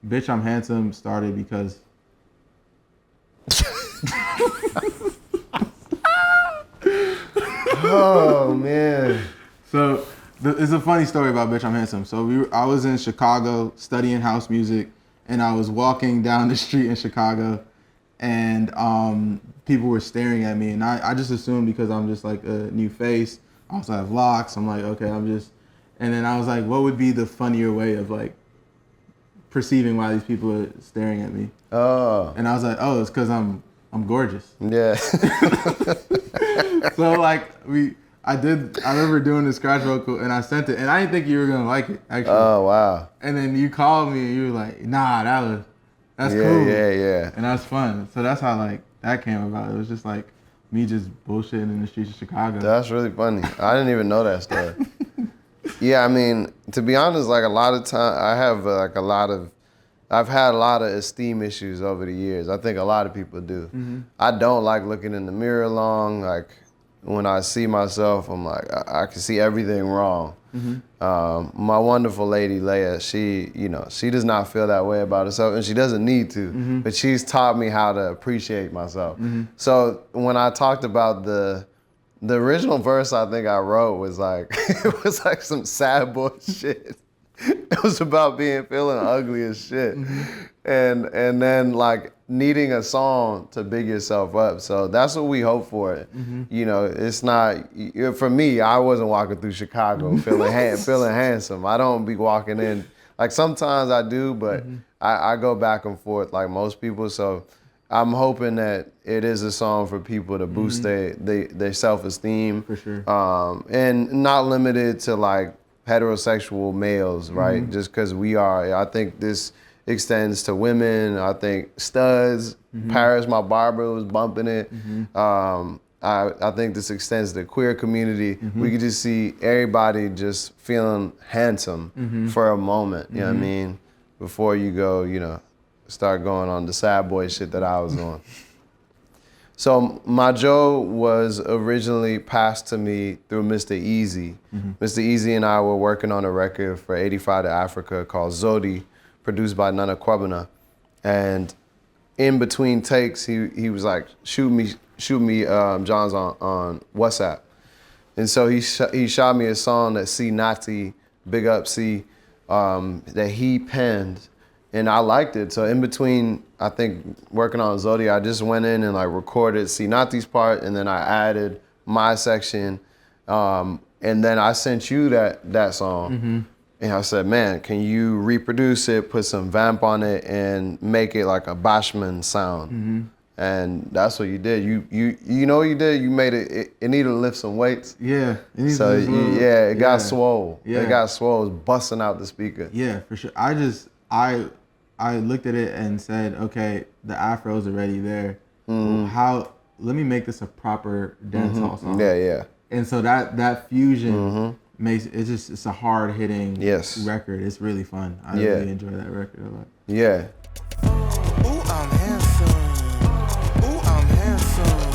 Bitch, I'm Handsome started because Oh man. so it's a funny story about Bitch, I'm Handsome. So I was in Chicago studying house music, and I was walking down the street in Chicago, and people were staring at me, and I just assumed because I'm just like a new face. I also have locks. I'm like, okay, and then I was like, what would be the funnier way of like perceiving why these people are staring at me? Oh. And I was like, oh, it's because I'm gorgeous. Yeah. So like I remember doing the scratch vocal and I sent it, and I didn't think you were gonna like it actually. Oh wow. And then you called me and you were like, nah, that's Yeah, cool. yeah. And that's fun. So that's how like that came about. It was just like me just bullshitting in the streets of Chicago. That's really funny. I didn't even know that story. Yeah, I mean, to be honest, like a lot of time, I've had a lot of esteem issues over the years. I think a lot of people do. Mm-hmm. I don't like looking in the mirror long. Like when I see myself, I'm like, I can see everything wrong. Mm-hmm. My wonderful lady, Leia, she does not feel that way about herself, and she doesn't need to, Mm-hmm. but she's taught me how to appreciate myself. Mm-hmm. So when I talked about the original verse I think I wrote was like, it was like some sad boy shit. It was about feeling ugly as shit. Mm-hmm. And then like needing a song to big yourself up. So that's what we hope for. Mm-hmm. You know, it's not, for me, I wasn't walking through Chicago feeling handsome. I don't be walking in, like sometimes I do, but Mm-hmm. I go back and forth like most people. So I'm hoping that it is a song for people to boost their self-esteem. For sure. And not limited to like heterosexual males, right? Mm-hmm. Just because we are. I think this extends to women. I think studs, Paris, my barber, was bumping it. Mm-hmm. I think this extends to the queer community. Mm-hmm. We could just see everybody just feeling handsome for a moment, you know what I mean? Before you go, start going on the sad boy shit that I was on. So MaJo was originally passed to me through Mr. Easy. Mr. Easy and I were working on a record for 85 to Africa called Zodi, produced by Nana Kwabena. And in between takes, he was like, shoot me Johns on WhatsApp. And so he shot me a song that C Nati, big up C, that he penned. And I liked it. So in between, I think, working on Zodi, I just went in and like recorded Sinati's part, and then I added my section. And then I sent you that song. And I said, man, can you reproduce it, put some vamp on it, and make it like a Bashmen sound? And that's what you did. You know what you did? You made it needed to lift some weights. Yeah. So it got swole. Yeah. It got swole. It was busting out the speaker. Yeah, for sure. I looked at it and said, okay, the afros are already there. Let me make this a proper dancehall song. Yeah. And so that fusion makes it's a hard hitting record. It's really fun. I really enjoy that record a lot. Yeah. Ooh, I'm handsome.